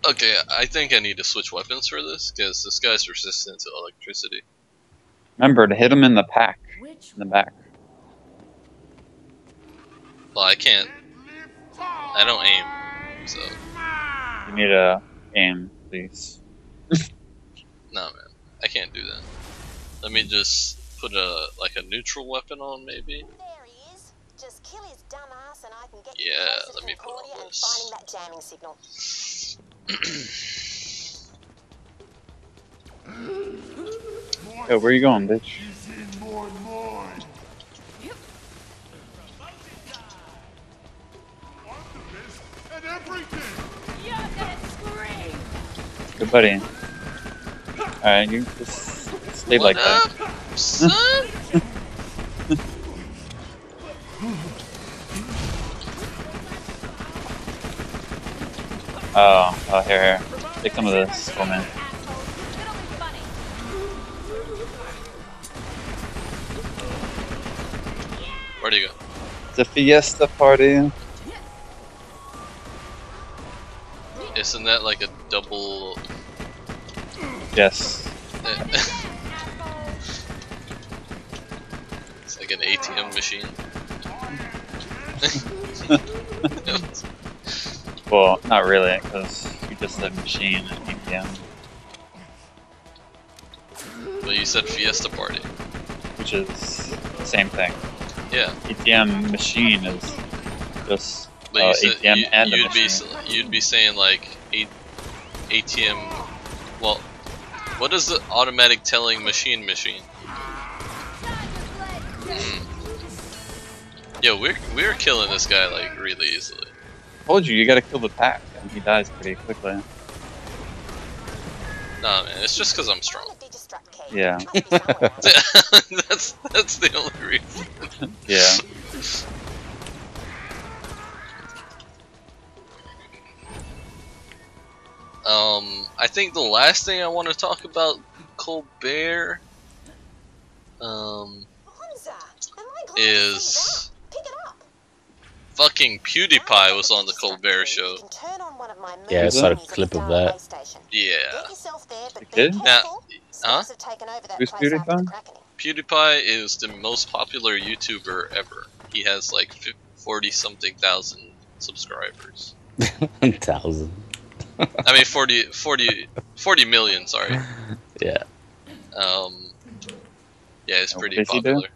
Okay, I think I need to switch weapons for this because this guy's resistant to electricity. Remember to hit him in the pack, in the back. Well, I can't. I don't aim, so. You need to aim, please. No, man, I can't do that. Let me just put a neutral weapon on, maybe. There he is. Just kill his dumb ass and I can get Yeah, you closer let to me put Concordia on and this. finding that jamming signal. Hey, where you going, bitch? Good buddy. Alright, you just stay like that. What up, son? Oh, here. Take some of this for me. Where'd he go? It's a fiesta party. Isn't that like a double? Yes. It's like an ATM machine. Well, not really, because you just said machine and ATM. Well, you said Fiesta Party. Which is the same thing. Yeah. ATM machine is just But you said ATM and a machine. you'd be saying like ATM. Well, what is the automatic telling machine? Yo, we're killing this guy like really easily. Told you, you gotta kill the pack, and he dies pretty quickly. Nah, man, it's just because I'm strong. Yeah. that's the only reason. Yeah. I think the last thing I want to talk about Colbert, is fucking PewDiePie was on the Colbert show. Yeah, I saw a clip of that. Yeah. The kid? Now, huh? Who's PewDiePie? PewDiePie is the most popular YouTuber ever. He has like 40-something thousand subscribers. 1,000. I mean 40 million, sorry. Yeah. Yeah, it's pretty popular.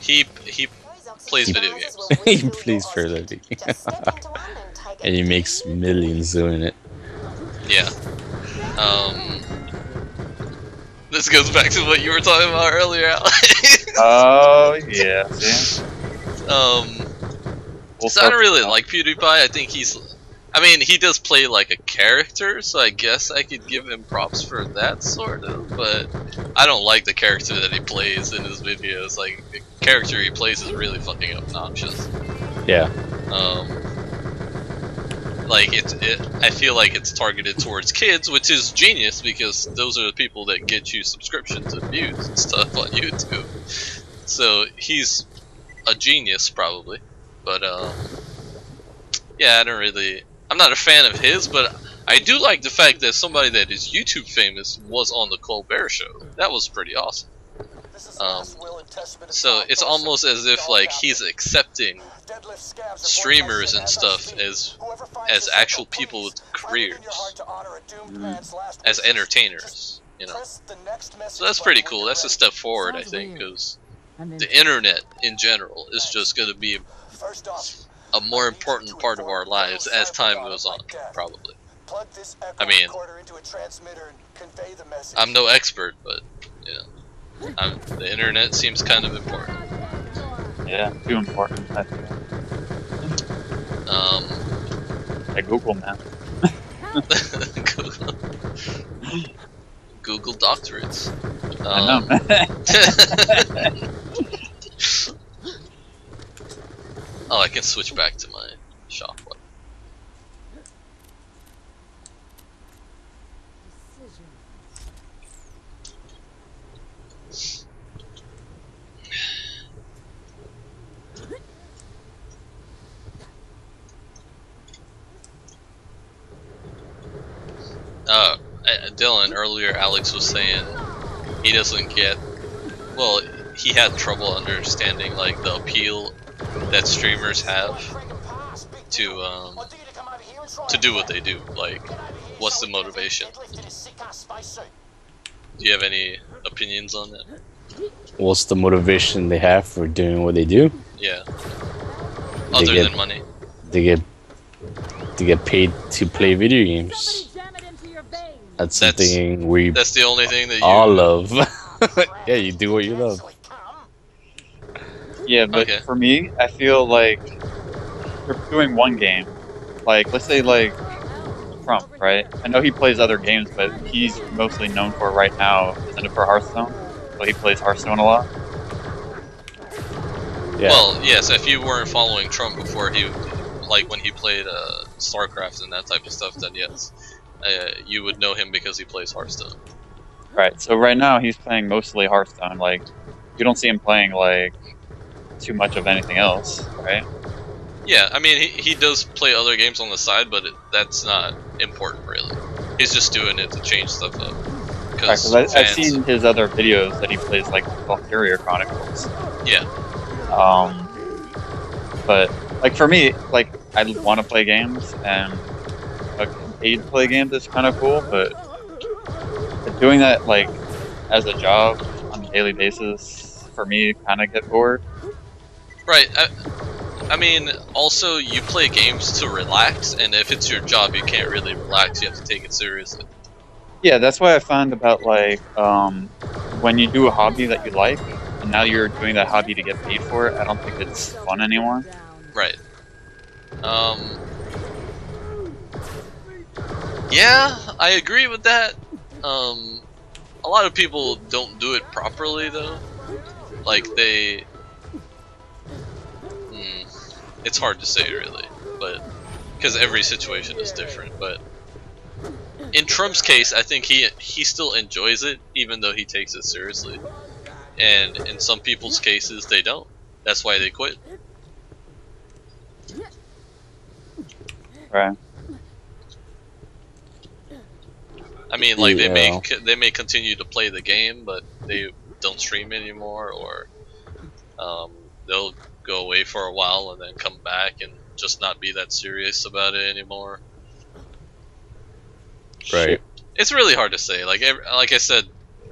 He plays video games. He plays for a living. And he makes millions doing it. Yeah. This goes back to what you were talking about earlier, Alex. Oh, yeah, see? So I don't really like PewDiePie. I think I mean, he does play like a character, so I guess I could give him props for that, sort of, but I don't like the character that he plays in his videos. Like, the character he plays is really fucking obnoxious. Yeah. Like, I feel like it's targeted towards kids, which is genius, because those are the people that get you subscriptions and views and stuff on YouTube. So, he's a genius, probably. But, yeah, I'm not a fan of his, but I do like the fact that somebody that is YouTube famous was on the Colbert Show. That was pretty awesome. So it's almost as if like he's accepting streamers and stuff as actual people with careers, as entertainers, you know. So that's pretty cool. That's a step forward, I think, because the internet in general is just going to be a more important part of our lives as time goes on, probably. I mean, I'm no expert, but you know, the internet seems kind of important. Yeah, too important, I think. Like Google now. Google doctorates. I know. Oh, I can switch back to my shop weapon. Dylan, earlier Alex was saying he doesn't get, well, he had trouble understanding like the appeal that streamers have to do what they do. Like, what's the motivation? Do you have any opinions on that? What's the motivation they have for doing what they do? Yeah. Other than money. They get paid to play video games. That's something we That's the only thing that you all love. Yeah, you do what you love. Yeah, but for me, I feel like for doing one game, like let's say like Trump, right? I know he plays other games, but he's mostly known for right now, isn't it, for Hearthstone? So he plays Hearthstone a lot. Yeah. Well, yes, if you weren't following Trump before he, like when he played StarCraft and that type of stuff, then yes, you would know him because he plays Hearthstone. Right, so right now he's playing mostly Hearthstone, like, you don't see him playing, like, too much of anything else, right? Yeah, I mean, he does play other games on the side, but that's not important, really. He's just doing it to change stuff up. Because I've seen his other videos that he plays, like, Valkyria Chronicles. Yeah. But, like, for me, like, I want to play games, and paid to play games is kind of cool, but doing that, like, as a job on a daily basis, for me, kind of get bored. Right. I mean, also, you play games to relax, and if it's your job, you can't really relax. You have to take it seriously. Yeah, that's why I find about, like, when you do a hobby that you like, and now you're doing that hobby to get paid for it, I don't think it's fun anymore. Right. Yeah, I agree with that. A lot of people don't do it properly, though. Like, it's hard to say, really, but because every situation is different. But in Trump's case, I think he still enjoys it, even though he takes it seriously. And in some people's cases, they don't. That's why they quit. Right. I mean, like, they may continue to play the game, but they don't stream anymore, or they'll go away for a while and then come back and just not be that serious about it anymore. Right. It's really hard to say. Like I said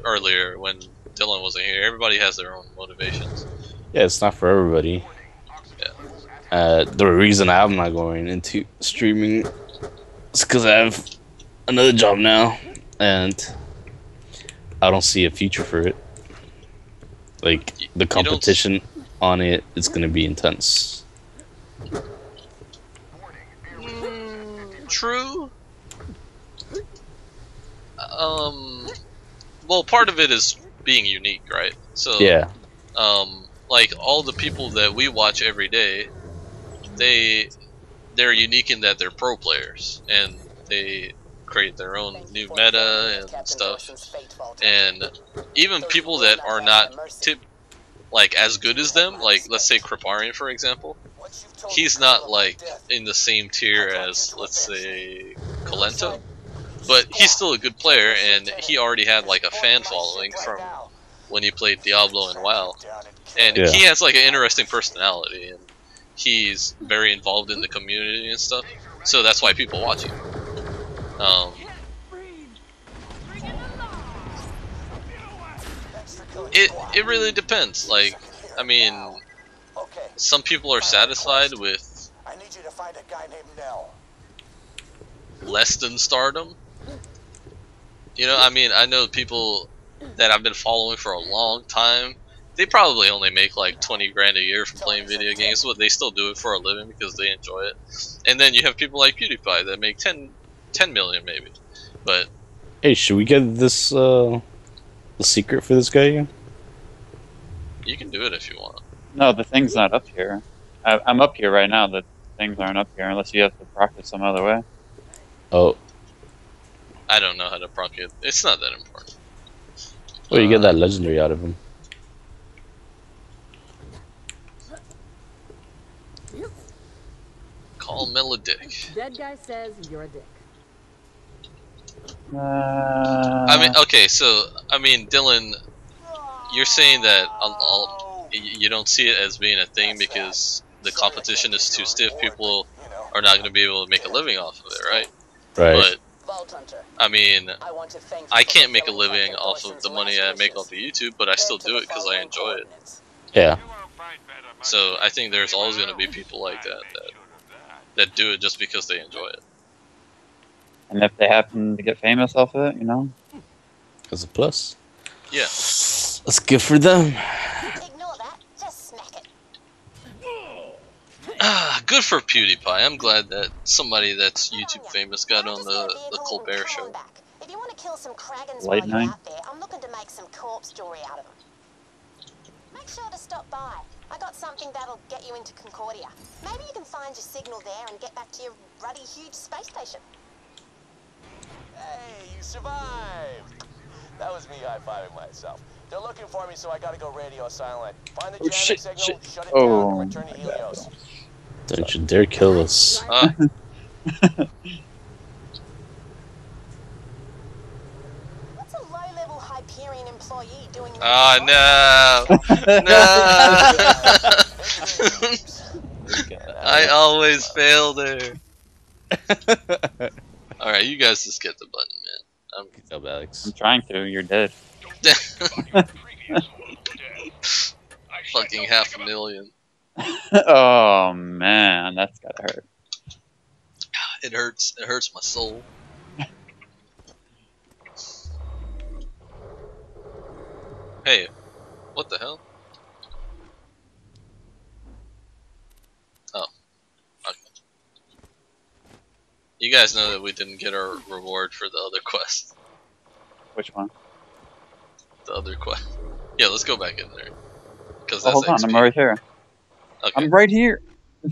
earlier when Dylan wasn't here, everybody has their own motivations. Yeah, it's not for everybody. Yeah. The reason I'm not going into streaming is because I have another job now, and I don't see a future for it. Like, the competition on it is going to be intense. True. Well, part of it is being unique, right? So yeah. Like all the people that we watch every day, they're unique in that they're pro players and they create their own new meta and stuff. And even people that are not like as good as them, like let's say Kriparian, for example, he's not like in the same tier as, let's say, Colento, but he's still a good player, and he already had like a fan following from when he played Diablo and WoW, and he has like an interesting personality, and he's very involved in the community and stuff, so that's why people watch him. It really depends. Like, I mean, some people are satisfied with less than stardom. You know, I mean, I know people that I've been following for a long time. They probably only make like 20 grand a year from playing video games, but they still do it for a living because they enjoy it. And then you have people like PewDiePie that make 10 million maybe. But hey, should we get this the secret for this guy again? You can do it if you want. No, the thing's not up here. I'm up here right now. The things aren't up here unless you have to practice some other way. Oh. I don't know how to proc it. It's not that important. Well, you get that legendary out of him. Call Mel a dick. Dead guy says you're a dick. I mean, okay, so I mean, Dylan, you're saying that you don't see it as being a thing because the competition is too stiff. People are not going to be able to make a living off of it, right? Right. But I mean, I can't make a living off of the money I make off of YouTube, but I still do it because I enjoy it. Yeah. So I think there's always going to be people like that do it just because they enjoy it. And if they happen to get famous off of it, you know? As a plus. Yeah. That's good for them. Ignore that. Just smack it. Good for PewDiePie. I'm glad that somebody that's YouTube famous got on the Colbert Show. If you want to kill some Kragans Late while you're night. out there, I'm looking to make some corpse jewelry out of them. Make sure to stop by. I got something that'll get you into Concordia. Maybe you can find your signal there and get back to your ruddy huge space station. Hey, you survived! That was me high-fiving myself. They're looking for me, so I gotta go radio silent. Find the Oh, jamming shit, signal, shit. shut it Oh, down, and return to my God. Helios. Don't you dare kill us. What's a low-level Hyperion employee doing? Oh no! No! I always fail there. Alright, you guys just get the button, man. Good job, Alex. I'm trying to. You're dead. Fucking 500,000. Oh man, that's gotta hurt. It hurts. It hurts my soul. Hey, what the hell? Oh, okay. You guys know that we didn't get our reward for the other quest. Which one? The other quest. Yeah, let's go back in there. Because Oh, that's hold on, XP. I'm right here. Okay. I'm right here. Good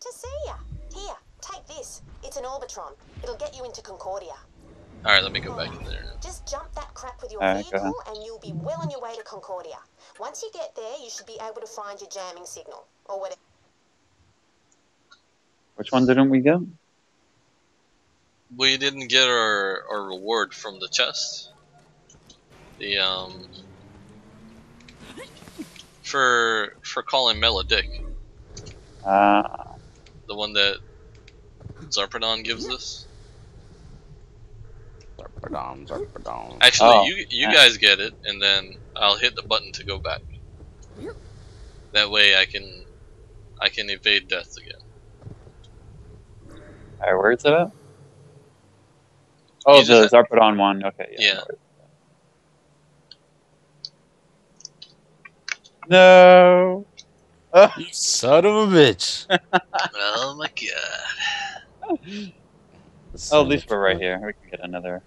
to see ya. Here, take this. It's an Orbitron. It'll get you into Concordia. Alright, let me go back in there. Just jump that crap with your Alright, go vehicle and you'll be well on your way to Concordia. Once you get there, you should be able to find your jamming signal. Or whatever. Which one didn't we get? We didn't get our reward from the chest. The for calling Mel a dick. The one that Zarpedon gives us. Actually, Oh, you guys get it, and then I'll hit the button to go back. That way I can evade death again. Alright, where is it at? Oh, You the just Zarpedon one. Okay, yeah. Yeah. No. Oh, Son of a bitch. Oh my god. oh, at least we're right here. We can get another.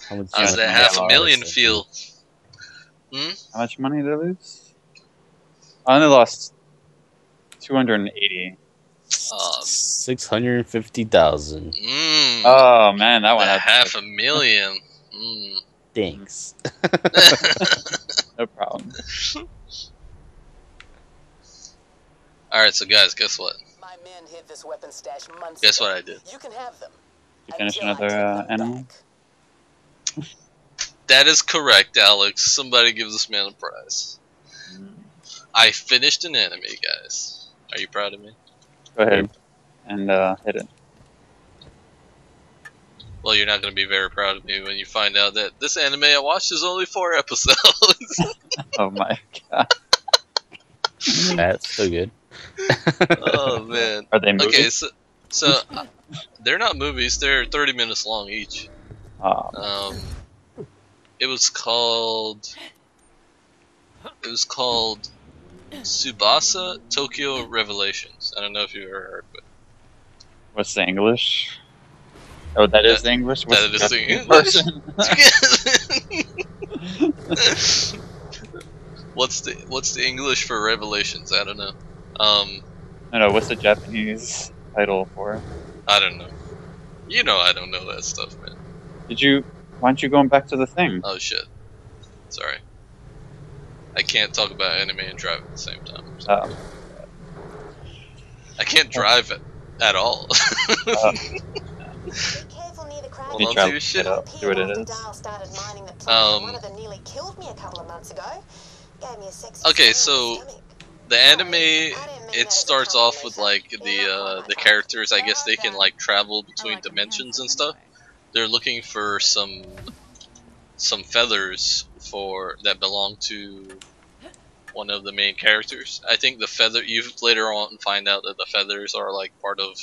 How much How's that Yeah, 500,000 feel? Hmm? How much money did I lose? I only lost 280. 650,000. Mmm. Oh man, that one That had 500,000. Mmm. Thanks. no problem. Alright, so guys, guess what? My men hid this weapon stash months Guess ago. what I did? You can have them. You finish until I another take them animal? back. That is correct, Alex. Somebody give this man a prize. I finished an anime, guys. Are you proud of me? Go ahead and hit it. Well, you're not going to be very proud of me when you find out that this anime I watched is only 4 episodes. Oh my god. That's so good. Oh, man. Are they movies? Okay, so they're not movies. They're 30 minutes long each. Oh, It was called Tsubasa Tokyo Revelations. I don't know if you've ever heard of it. what's the English? Oh, that is the English? What's That is the Japanese English. What's the English for Revelations? I don't know. No, what's the Japanese title for it? I don't know. You know I don't know that stuff, man. Why aren't you going back to the thing? Oh shit. Sorry. I can't talk about anime and drive at the same time. Oh. I can't drive at all. careful near the crag. Hold You on try to your to shit. look it up, see what it is. Dahl started mining the planet. One of them nearly killed me a couple of months ago. Gave me a sexy Okay, smile so in the stomach. the anime, it starts off with like the characters. I guess they can like travel between dimensions and stuff. They're looking for some feathers that belong to one of the main characters. I think the feather, you later on find out that the feathers are like part of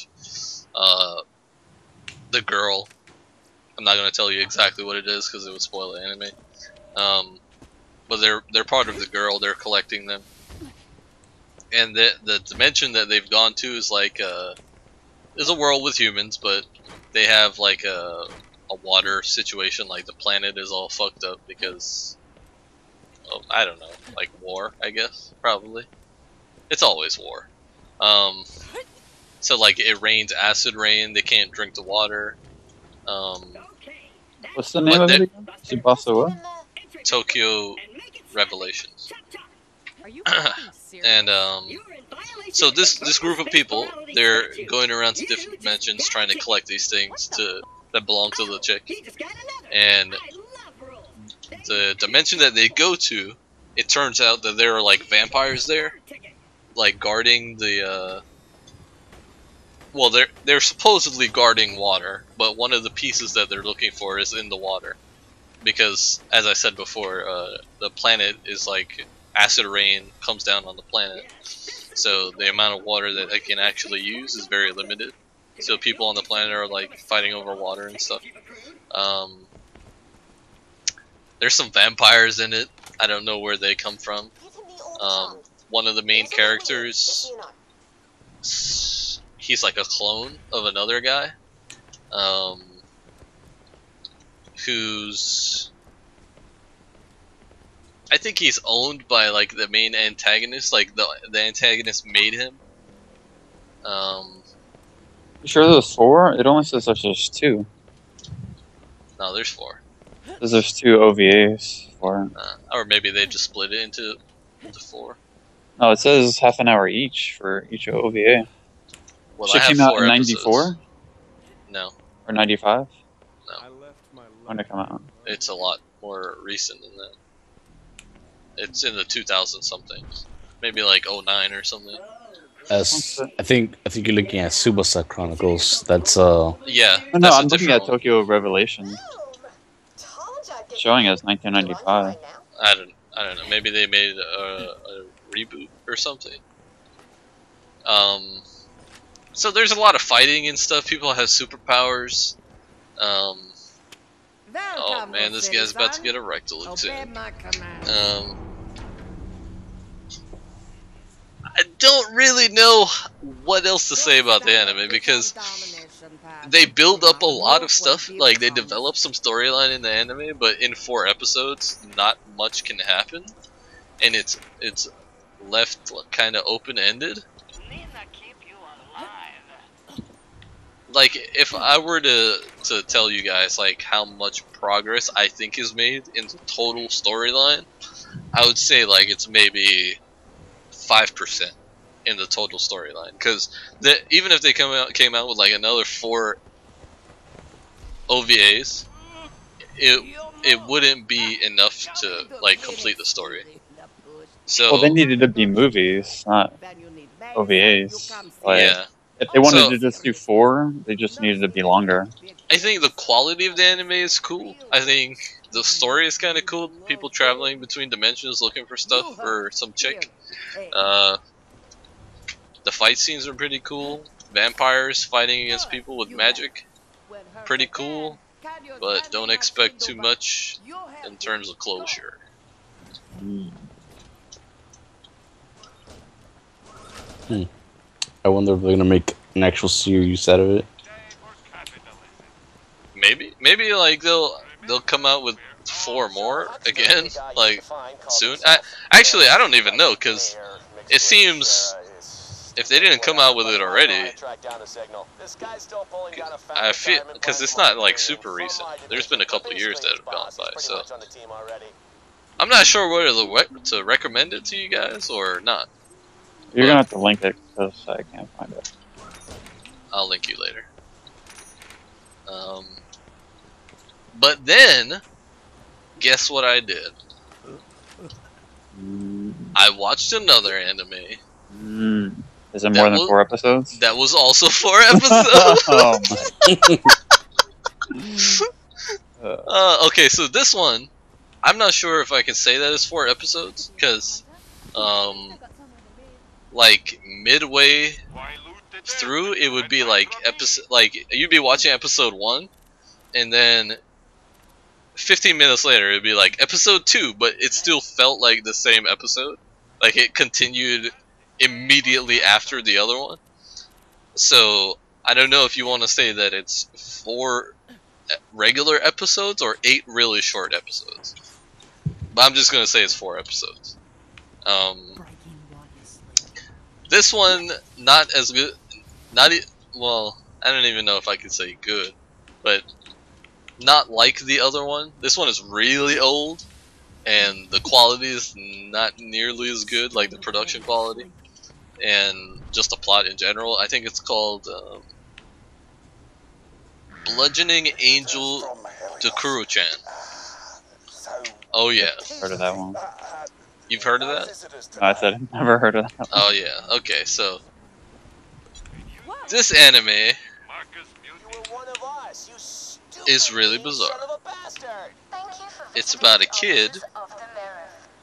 the girl. I'm not gonna tell you exactly what it is because it would spoil the anime. But they're part of the girl. They're collecting them, and the dimension that they've gone to is like is a world with humans, but they have like a water situation. Like the planet is all fucked up because I don't know, like war, I guess, probably. It's always war. So like it rains acid rain. They can't drink the water. What's the name of it again? Tsubasa what? Tokyo Revelations. Are you And so this group of people, they're going around to different dimensions trying to collect these things that belong to the chick. And the dimension that they go to, it turns out that there are like vampires there, like guarding the well, they're supposedly guarding water, but one of the pieces that they're looking for is in the water. Because, as I said before, the planet is like acid rain comes down on the planet, so the amount of water that they can actually use is very limited. So people on the planet are like fighting over water and stuff. There's some vampires in it. I don't know where they come from. One of the main characters, he's like a clone of another guy. Who's, I think he's owned by like the main antagonist, like the antagonist made him. You sure there's 4? It only says there's 2. No, there's 4. Says there's 2 OVAs for. Or maybe they just split it into 4. No, it says half an hour each for each OVA. Well, She I have came out 4 in episodes. 94 No, or 95. no, When did it come out? it's a lot more recent than that. It's in the 2000 something, maybe like 09 or something. As I think you're looking at Tsubasa Chronicles. That's Yeah, No, that's a I'm looking different at one. Tokyo Revelation, showing as 1995. I don't know. Maybe they made a reboot or something. So there's a lot of fighting and stuff. People have superpowers. Oh man, this guy's about to get a rectal soon. I don't really know what else to say about the anime because they build up a lot of stuff. Like they develop some storyline in the anime, but in 4 episodes, not much can happen, and it's left kind of open ended. Like if I were to tell you guys like how much progress I think is made in the total storyline, I would say like it's maybe 5% in the total storyline, because even if they came out with like another 4 OVAs, it wouldn't be enough to like complete the story. So Well, they needed to be movies, not OVAs. Like, yeah, if they wanted So- to just do 4, they just needed to be longer. I think the quality of the anime is cool. I think the story is kind of cool. People traveling between dimensions looking for stuff for some chick. The fight scenes are pretty cool. Vampires fighting against people with magic, pretty cool. But don't expect too much in terms of closure. I wonder if they're gonna make an actual series out of it. Maybe like they'll come out with 4 more again, like soon. Actually, I don't even know, because it seems if they didn't come out with it already, I feel, because it's not like super recent. There's been a couple years that have gone by, so I'm not sure whether to recommend it to you guys or not. You're gonna have to link it because I can't find it. I'll link you later. Um, but then, guess what I did? I watched another anime. Is it more than 4 episodes? That was also 4 episodes. Oh my. Okay, so this one, I'm not sure if I can say that it's 4 episodes, because, like, midway through, it would be like you'd be watching episode 1, and then 15 minutes later it'd be like episode 2, but it still felt like the same episode. Like it continued immediately after the other one. So I don't know if you want to say that it's 4 regular episodes or 8 really short episodes. But I'm just gonna say it's 4 episodes. This one not as good. Well, I don't even know if I could say good, but not like the other one. This one is really old, and the quality is not nearly as good, like the production quality, and just the plot in general. I think it's called Bludgeoning Angel Takuro-chan. Oh yeah. Heard of that one. You've heard of that? No, I said I've never heard of that one. Oh yeah, okay, so this anime is really bizarre. It's about a kid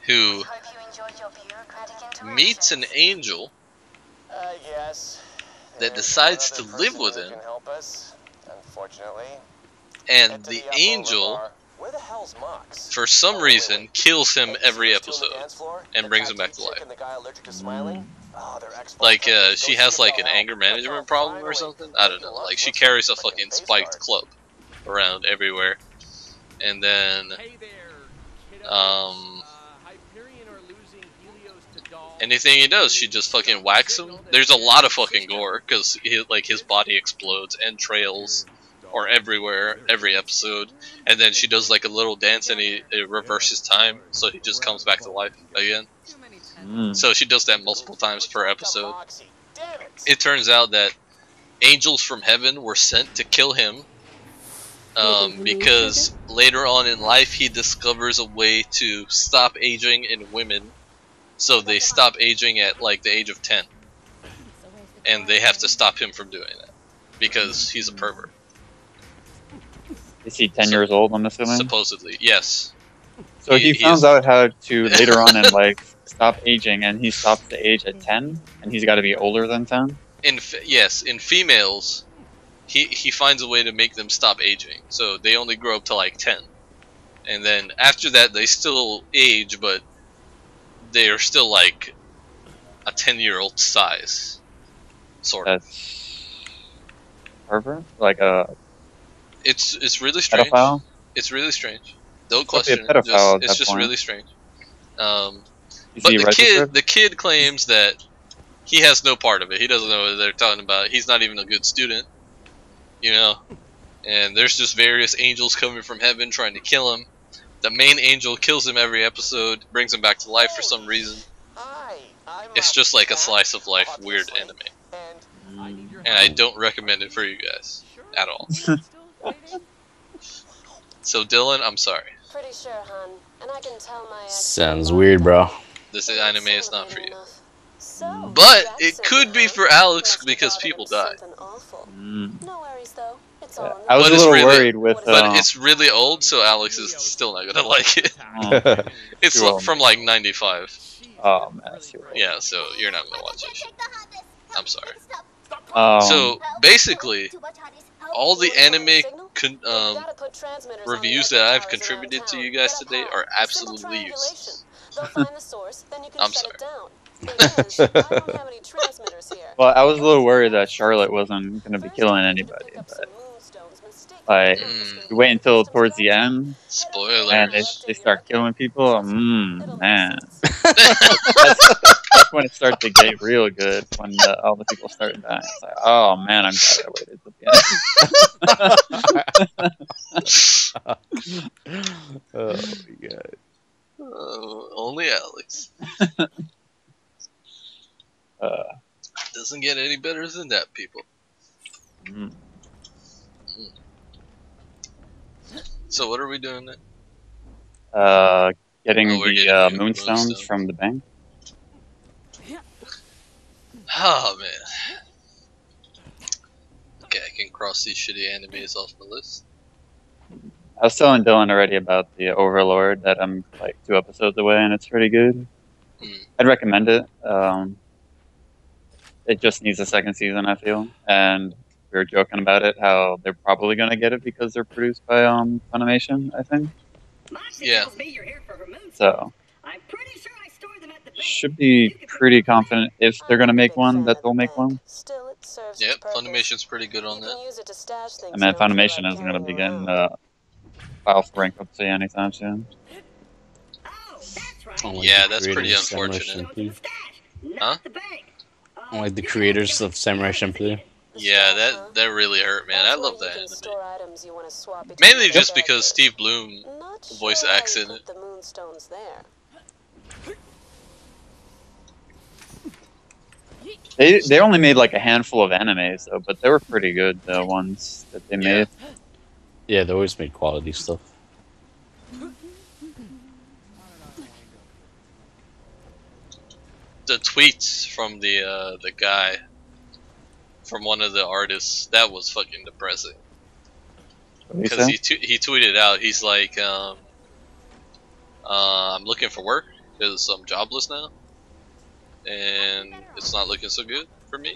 who meets an angel that decides to live with him, and the angel, for some reason, kills him every episode and brings him back to life. Like, she has like an anger management problem or something? I don't know. Like, she carries a fucking spiked club around everywhere. And then, anything he does, she just fucking whacks him. There's a lot of fucking gore, because like his body explodes, entrails are everywhere, every episode. And then she does like a little dance and it reverses time, so he just comes back to life again. So she does that multiple times per episode. It turns out that angels from heaven were sent to kill him, because later on in life he discovers a way to stop aging in women, so they stop aging at like the age of 10, and they have to stop him from doing that because he's a pervert. Is he 10 years old, I'm assuming? Supposedly, yes. So he found out how to later on in life stop aging, and he stops the age at 10, and he's got to be older than 10? Yes, in females, he finds a way to make them stop aging, so they only grow up to like 10. And then after that they still age, but they are still like a 10-year-old size, sort of. That's pervert? Like a It's really strange. pedophile? It's really strange. Don't Must be a question it. pedophile at It's that just point. really strange. Is But he registered? the kid claims that he has no part of it. He doesn't know what they're talking about. He's not even a good student, you know. And there's just various angels coming from heaven trying to kill him. The main angel kills him every episode, brings him back to life for some reason. It's just like a slice of life weird anime. And I don't recommend it for you guys at all. So Dylan, I'm sorry. Pretty sure, hon. And I can tell my Sounds weird, bro. This anime is not for you. So, But that's it could be for Alex because people die. No worries though. It's Yeah, all I was But a it's little really- worried with. But it's really old, so Alex is still not gonna like it. It's Too old. from like 95. Oh man, that's too old. Yeah, so you're not gonna watch it. I'm sorry. So So basically, all the anime reviews that I've contributed to you guys today are absolutely useless. I'm sorry. well, I was a little worried that Charlotte wasn't gonna be killing anybody, but like you wait until towards the end Spoilers. and they start killing people. Man, that's when it starts to get real good when all the people start dying. It's like, oh man, I'm glad I waited till the end. Oh my god. Only Alex. Doesn't get any better than that, people. Mm. So what are we doing then? Getting Oh, we're the getting the moonstones moonstone. from the bank. Oh man. Okay, I can cross these shitty animes off the list. I was telling Dylan already about the Overlord that I'm like 2 episodes away, and it's pretty good. I'd recommend it. It just needs a second season, I feel. And we were joking about it, how they're probably going to get it because they're produced by Funimation, I think. Yeah. So I'm pretty sure I stored them at the bank. should be pretty confident if they're going to make one that they'll make one. Still, it serves Yep, its purpose. Funimation's pretty good on You that. can use it to stash things I mean, you don't feel Funimation like isn't going to be carrying getting around. file for bankruptcy anytime soon. Oh, that's right. I don't like Yeah, the that's pretty creators of Samurai unfortunate. Champloo. Huh? The bank. I don't like the creators of Samurai Champloo. Yeah, that really hurt, man. I love that That's where you can anime. store items you want to swap between Mainly your just because characters. Steve Bloom Not voice sure how acts you in put it. the moonstones there. They only made like a handful of animes though, but they were pretty good. The ones that they made. Yeah, they always made quality stuff. The tweets from the guy, from one of the artists, that was fucking depressing. What do you Because say? he tweeted out, he's like, I'm looking for work because I'm jobless now, and it's not looking so good for me.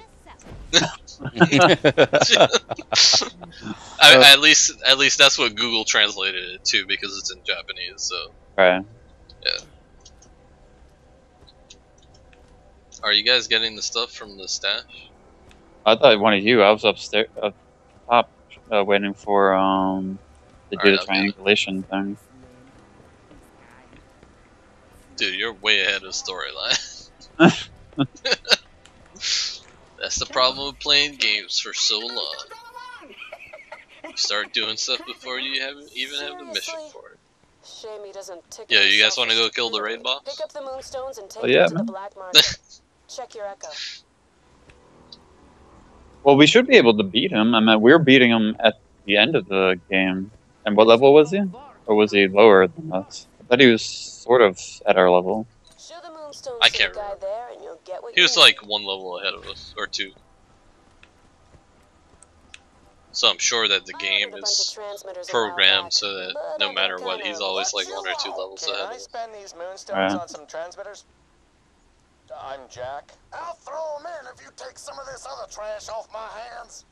At least that's what Google translated it to, because it's in Japanese. So Right. yeah. Are you guys getting the stuff from the stash? I thought one of you. I was upstairs, up top, waiting for to do Alright, the I'll get it. triangulation thing. Dude, you're way ahead of storyline. That's the problem with playing games for so long. You start doing stuff before you even have the mission for it. Shame he doesn't tickle Yeah, you guys himself want to with go kill the raid security. boss? Pick up the moonstones and take Oh, yeah, them to man. the black market. Check your echo. Well, we should be able to beat him. I mean, we're beating him at the end of the game. And what level was he? Or was he lower than us? I thought he was sort of at our level. Show the moonstones I to can't the guy remember. there and you'll get what He you was need. like one level ahead of us, or two. So I'm sure that the I game ordered a bunch is of transmitters a while programmed back, so that but no I've matter been what, kinda he's always like What 1 you or 2 want? levels Can ahead I of us. spend these moonstones Alright. on some transmitters? I'm Jack. I'll throw them in if you take some of this other trash off my hands.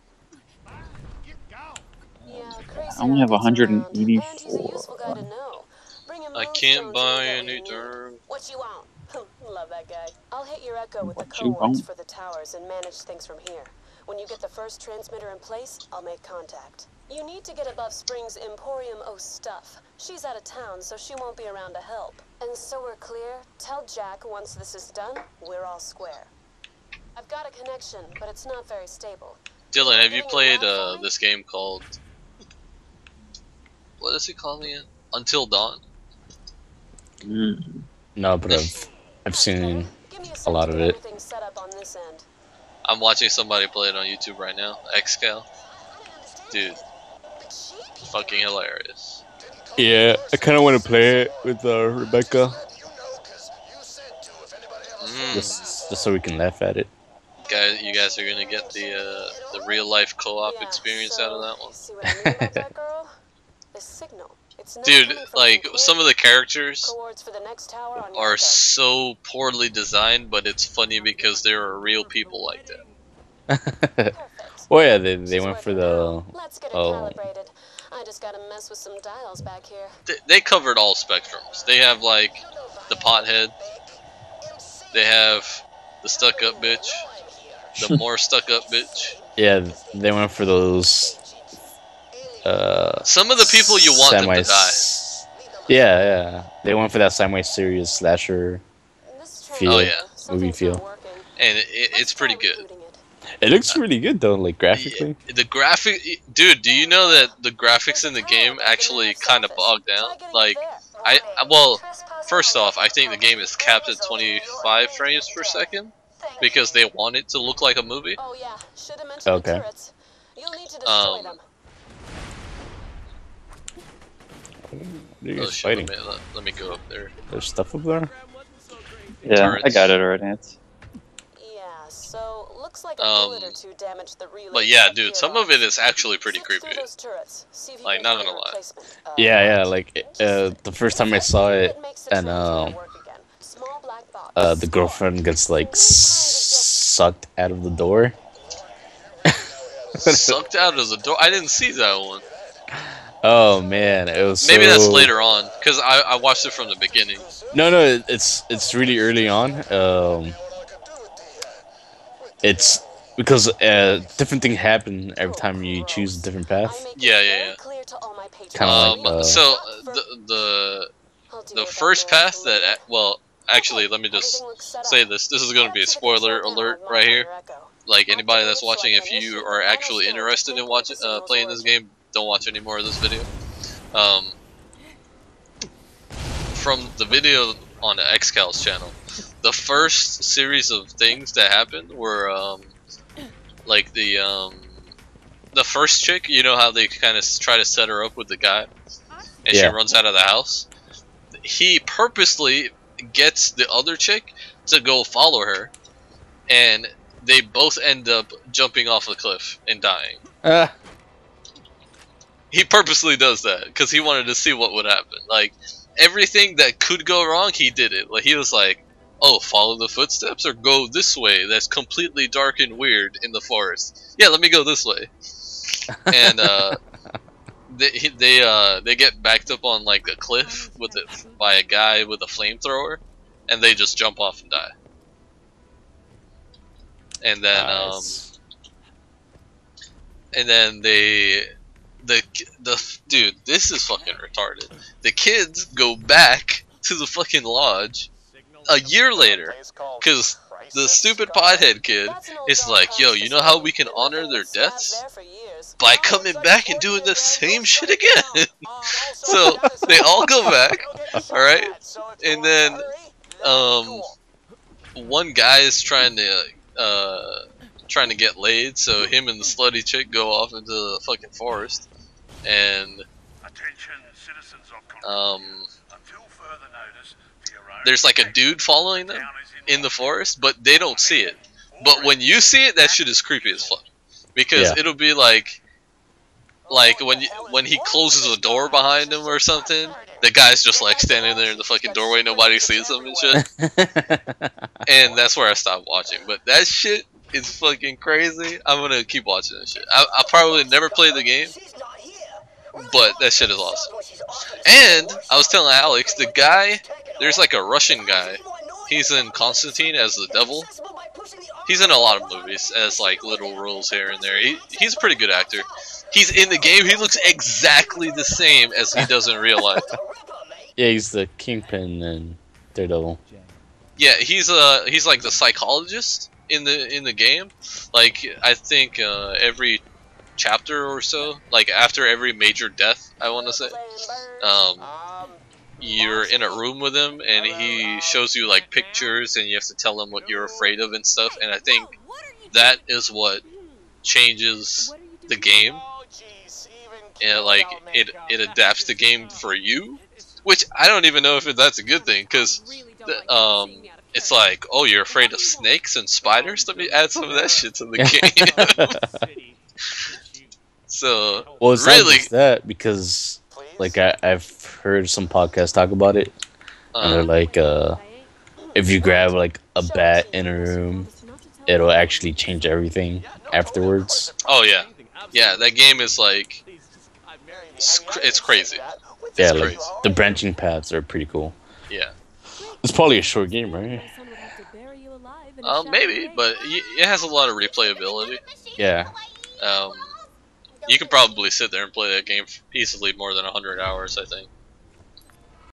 Yeah, crazy I only have rabbits around, and he's a 184. useful guy to know. Bring him I can't moonstones buy and you'll any get what you need. dirt. What you want? Love that guy. I'll hit your echo with the What you coords want? for the towers and manage things from here. When you get the first transmitter in place, I'll make contact. You need to get above Spring's Emporium O stuff. She's out of town, so she won't be around to help. And so we're clear, tell Jack once this is done, we're all square. I've got a connection, but it's not very stable. Dylan, have you played this game called, what is it called again? Until Dawn? Mm. No, but I've seen Give me a lot of second to get it. everything set up on this end. I'm watching somebody play it on YouTube right now. Xcal. Dude, fucking hilarious. Yeah, I kind of want to play it with Rebecca, just so we can laugh at it. Guys, you guys are gonna get the real life co-op Yeah, experience so, out of that one. See what I mean about that girl? The signal. It's not Dude, coming from like Concord. some of the characters Coords for the next tower on your are echo. so poorly designed, but it's funny because there are real people like that. Perfect. Oh yeah, they She's went for working the now. Let's get her oh. calibrated. I just gotta mess with some dials back here. They covered all spectrums. They have like the pothead. They have the stuck-up bitch. The more stuck-up bitch. Yeah, they went for those Some of the people you want them to die. Yeah, they went for that Samurai serious slasher This feel, Oh, yeah. movie something's feel. not working. And it's Let's pretty try good. rebooting it. It looks really good though, like graphically. The graphic, dude. Do you know that the graphics in the game actually kind of bogged down? Like, well, first off, I think the game is capped at 25 frames per second because they want it to look like a movie. Oh yeah, should have mentioned Okay. the turrets. You'll need to destroy them. They're Oh just shit! fighting. Let me go up there. There's stuff up there. Yeah, I Turrets. got it already. It's Yeah, so looks like a bullet or two damaged the relay. But yeah, up dude, here some on- of it is actually pretty Search creepy. through those turrets. See if you Like, can not find gonna a lie. replacement. Yeah, like the first time I saw it, and the girlfriend gets like sucked out of the door. Sucked out of the door. I didn't see that one. Oh man, it was Maybe that's so- later on, because I watched it from the beginning. No, it's really early on. It's because different things happen every time you choose a different path. Yeah. Kinda like, So the first path that well, actually, let me just say this. This is going to be a spoiler alert right here. Like anybody that's watching, if you are actually interested in watching playing this game, don't watch any more of this video. From the video on the XCal's channel, the first series of things that happened were like the first chick. You know how they kind of try to set her up with the guy, and she Yeah. runs out of the house. He purposely gets the other chick to go follow her, and they both end up jumping off a cliff and dying. He purposely does that because he wanted to see what would happen. Like everything that could go wrong, he did it. Like he was like, "Oh, follow the footsteps or go this way. That's completely dark and weird in the forest. Yeah, let me go this way." And they get backed up on like a cliff with it by a guy with a flamethrower, and they just jump off and die. And then the dude, this is fucking retarded. The kids go back to the fucking lodge a year later, because the stupid pothead kid is like, "Yo, you know how we can honor their deaths? By coming back and doing the same shit again." So they all go back, alright? And then one guy is trying to get laid, so him and the slutty chick go off into the fucking forest, and there's like a dude following them in the forest, but they don't see it. But when you see it, that shit is creepy as fuck, because Yeah. it'll be like when he closes the door behind him or something, the guy's just like standing there in the fucking doorway, nobody sees him and shit. And that's where I stopped watching. But that shit is fucking crazy. I'm gonna keep watching that shit. I'll probably never play the game, but that shit is awesome. And I was telling Alex, the guy, there's like a Russian guy. He's in Constantine as the devil. He's in a lot of movies as like little roles here and there. He's a pretty good actor. He's in the game. He looks exactly the same as he does in real life. Yeah, he's the Kingpin and Daredevil. Yeah, he's like the psychologist in the game. Like I think every chapter or so, like after every major death, I want to say, you're in a room with him and he shows you like pictures and you have to tell him what you're afraid of and stuff. And I think that is what changes the game. And like it adapts the game for you, which I don't even know if that's a good thing, because it's like, oh, you're afraid of snakes and spiders? Let me add some of that shit to the game. So Well, it's really, not just that, because like I've heard some podcasts talk about it, and they're like, if you grab like a bat in a room, it'll actually change everything afterwards. oh yeah, that game is like it's crazy. Yeah, It's like crazy. the branching paths are pretty cool. Yeah. It's probably a short game, right? Maybe, but it has a lot of replayability. Yeah. You can probably sit there and play that game easily more than 100 hours, I think.